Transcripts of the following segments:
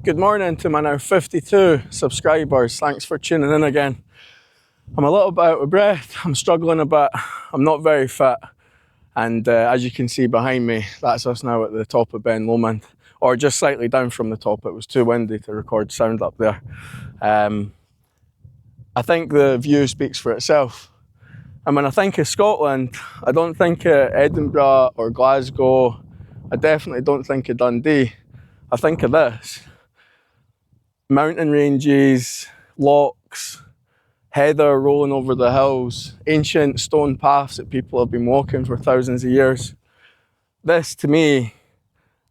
Good morning to my now 52 subscribers. Thanks for tuning in again. I'm a little bit out of breath. I'm struggling a bit. I'm not very fit. And as you can see behind me, that's us now at the top of Ben Lomond, or just slightly down from the top. It was too windy to record sound up there. I think the view speaks for itself. And when I think of Scotland, I don't think of Edinburgh or Glasgow. I definitely don't think of Dundee. I think of this. Mountain ranges, lochs, heather rolling over the hills, ancient stone paths that people have been walking for thousands of years. This, to me,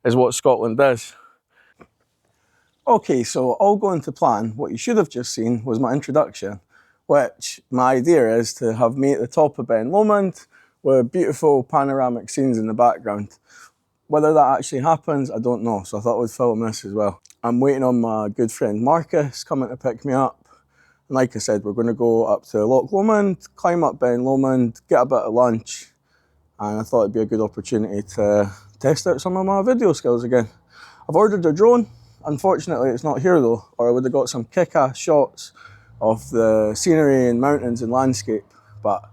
is what Scotland is. Okay, so all going to plan, what you should have just seen was my introduction, which my idea is to have me at the top of Ben Lomond with beautiful panoramic scenes in the background. Whether that actually happens, I don't know, so I thought I would film this as well. I'm waiting on my good friend Marcus coming to pick me up. And like I said, we're going to go up to Loch Lomond, climb up Ben Lomond, get a bit of lunch, and I thought it'd be a good opportunity to test out some of my video skills again. I've ordered a drone. Unfortunately, it's not here though, or I would have got some kick-ass shots of the scenery and mountains and landscape, but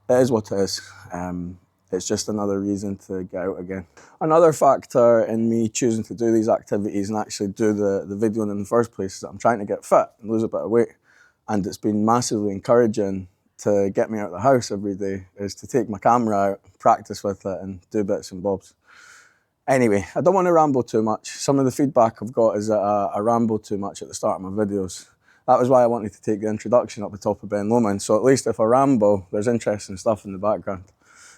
it is what it is. It's just another reason to get out again. Another factor in me choosing to do these activities and actually do the videoing in the first place is that I'm trying to get fit and lose a bit of weight. And it's been massively encouraging to get me out of the house every day, is to take my camera out, practice with it and do bits and bobs. Anyway, I don't want to ramble too much. Some of the feedback I've got is that I ramble too much at the start of my videos. That was why I wanted to take the introduction up the top of Ben Lomond, so at least if I ramble, there's interesting stuff in the background.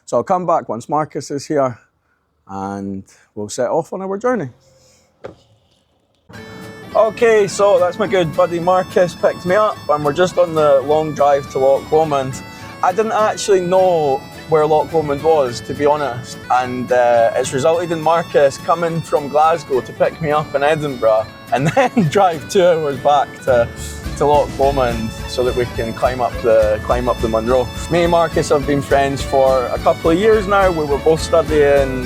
So I'll come back once Marcus is here and we'll set off on our journey. Okay, so that's my good buddy Marcus picked me up and we're just on the long drive to Loch Lomond. I didn't actually know where Loch Lomond was, to be honest, and it's resulted in Marcus coming from Glasgow to pick me up in Edinburgh and then drive 2 hours back to Loch Lomond so that we can climb up the Munro. Me and Marcus have been friends for a couple of years now. We were both studying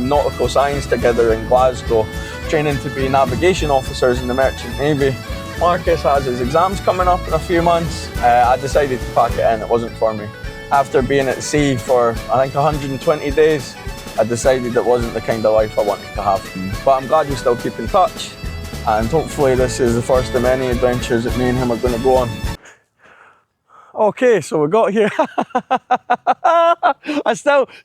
nautical science together in Glasgow, training to be navigation officers in the Merchant Navy. Marcus has his exams coming up in a few months. I decided to pack it in, it wasn't for me. After being at sea for, I think, 120 days, I decided it wasn't the kind of life I wanted to have. But I'm glad we still keep in touch, and hopefully this is the first of many adventures that me and him are going to go on. Okay, so we got here. Do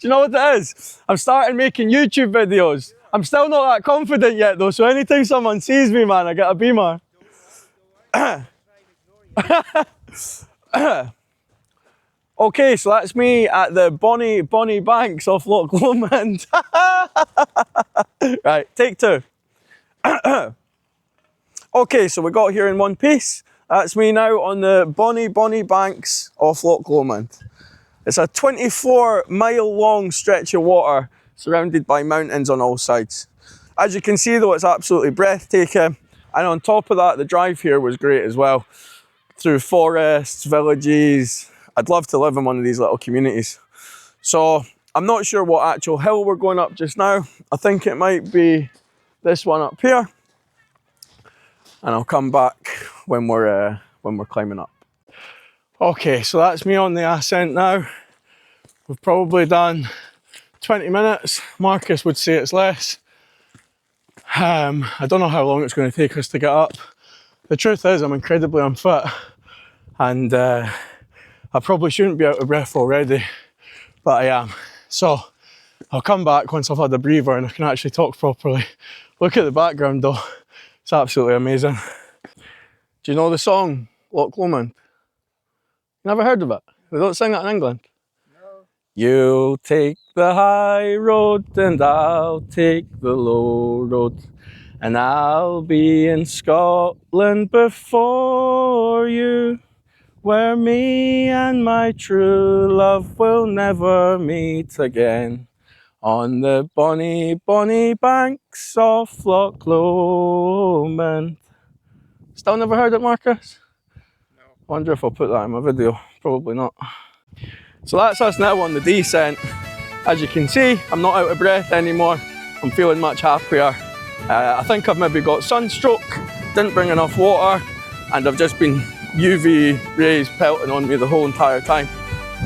you know what it is? I'm starting making YouTube videos. I'm still not that confident yet though, so anytime someone sees me, man, I get a beamer. Okay, so that's me at the bonny banks of Loch Lomond. Right, take 2. Okay, so we got here in one piece. That's me now on the bonny banks of Loch Lomond. It's a 24-mile long stretch of water surrounded by mountains on all sides. As you can see though, it's absolutely breathtaking. And on top of that, the drive here was great as well. Through forests, villages. I'd love to live in one of these little communities. So I'm not sure what actual hill we're going up just now. I think it might be this one up here. And I'll come back when we're climbing up. Okay, so that's me on the ascent now. We've probably done 20 minutes. Marcus would say it's less. I don't know how long it's going to take us to get up. The truth is I'm incredibly unfit and I probably shouldn't be out of breath already, but I am. So I'll come back once I've had a breather and I can actually talk properly. Look at the background though. It's absolutely amazing. Do you know the song, Loch Lomond? Never heard of it? They don't sing that in England? No. You'll take the high road and I'll take the low road, and I'll be in Scotland before you, where me and my true love will never meet again. On the bonny banks of Loch Lomond. Still never heard it, Marcus? No. Wonder if I'll put that in my video. Probably not. So that's us now on the descent. As you can see, I'm not out of breath anymore. I'm feeling much happier. I think I've maybe got sunstroke, didn't bring enough water, and I've just been UV rays pelting on me the whole entire time.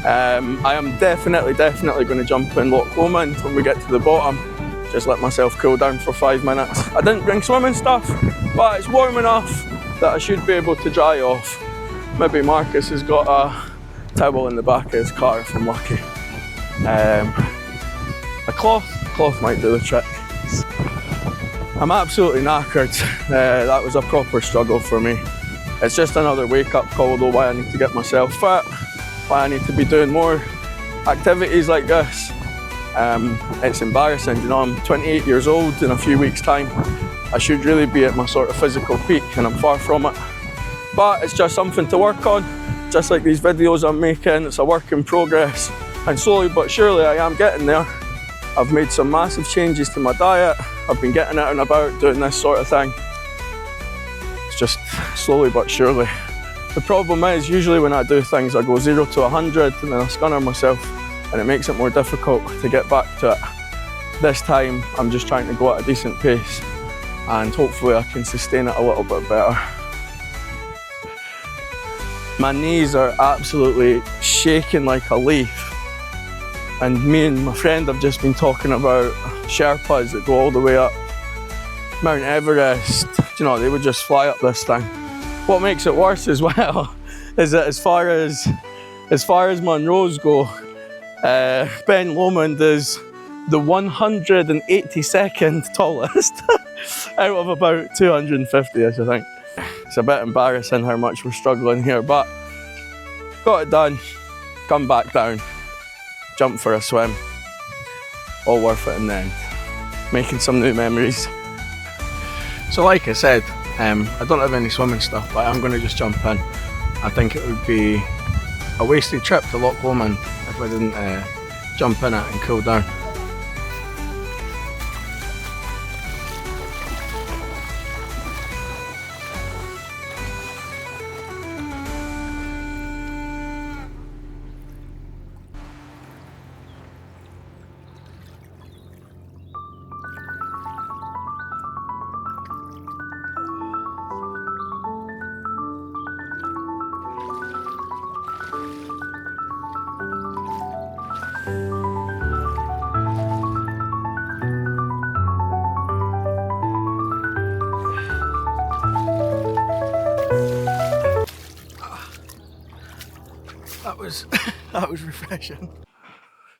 I am definitely going to jump in Loch Lomond when we get to the bottom. Just let myself cool down for 5 minutes. I didn't bring swimming stuff, but it's warm enough that I should be able to dry off. Maybe Marcus has got a towel in the back of his car if I'm lucky. A cloth might do the trick. I'm absolutely knackered. That was a proper struggle for me. It's just another wake-up call though, why I need to get myself fit, why I need to be doing more activities like this. It's embarrassing, you know, I'm 28 years old in a few weeks' time. I should really be at my sort of physical peak and I'm far from it. But it's just something to work on, just like these videos I'm making, it's a work in progress. And slowly but surely I am getting there. I've made some massive changes to my diet. I've been getting out and about doing this sort of thing. It's just slowly but surely. The problem is usually when I do things I go 0 to 100 and then I scunner myself and it makes it more difficult to get back to it. This time I'm just trying to go at a decent pace and hopefully I can sustain it a little bit better. My knees are absolutely shaking like a leaf. And me and my friend have just been talking about Sherpas that go all the way up Mount Everest. You know, they would just fly up this thing. What makes it worse as well is that as far as Munros go, Ben Lomond is the 182nd tallest out of about 250ish, I think. It's a bit embarrassing how much we're struggling here, but got it done, come back down. Jump for a swim, all worth it in the end. Making some new memories. So like I said, I don't have any swimming stuff, but I'm going to just jump in. I think it would be a wasted trip to Loch Lomond if I didn't jump in it and cool down. That was refreshing.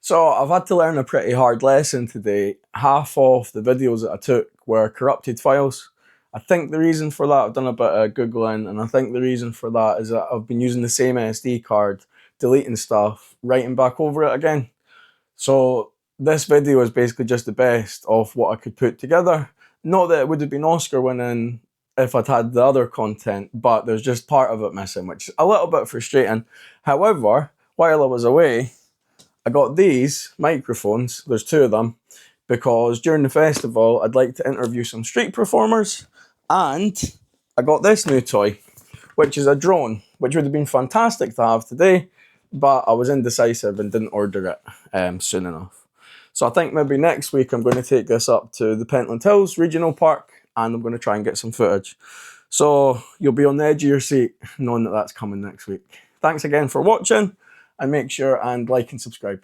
So I've had to learn a pretty hard lesson today. Half of the videos that I took were corrupted files. I think the reason for that, I've done a bit of Googling, and I think the reason for that is that I've been using the same SD card, deleting stuff, writing back over it again. So this video is basically just the best of what I could put together. Not that it would have been Oscar winning if I'd had the other content, but there's just part of it missing, which is a little bit frustrating. However, while I was away, I got these microphones, there's 2 of them, because during the festival I'd like to interview some street performers, and I got this new toy, which is a drone, which would have been fantastic to have today, but I was indecisive and didn't order it soon enough. So I think maybe next week I'm going to take this up to the Pentland Hills Regional Park and I'm going to try and get some footage. So you'll be on the edge of your seat knowing that that's coming next week. Thanks again for watching and make sure and like and subscribe.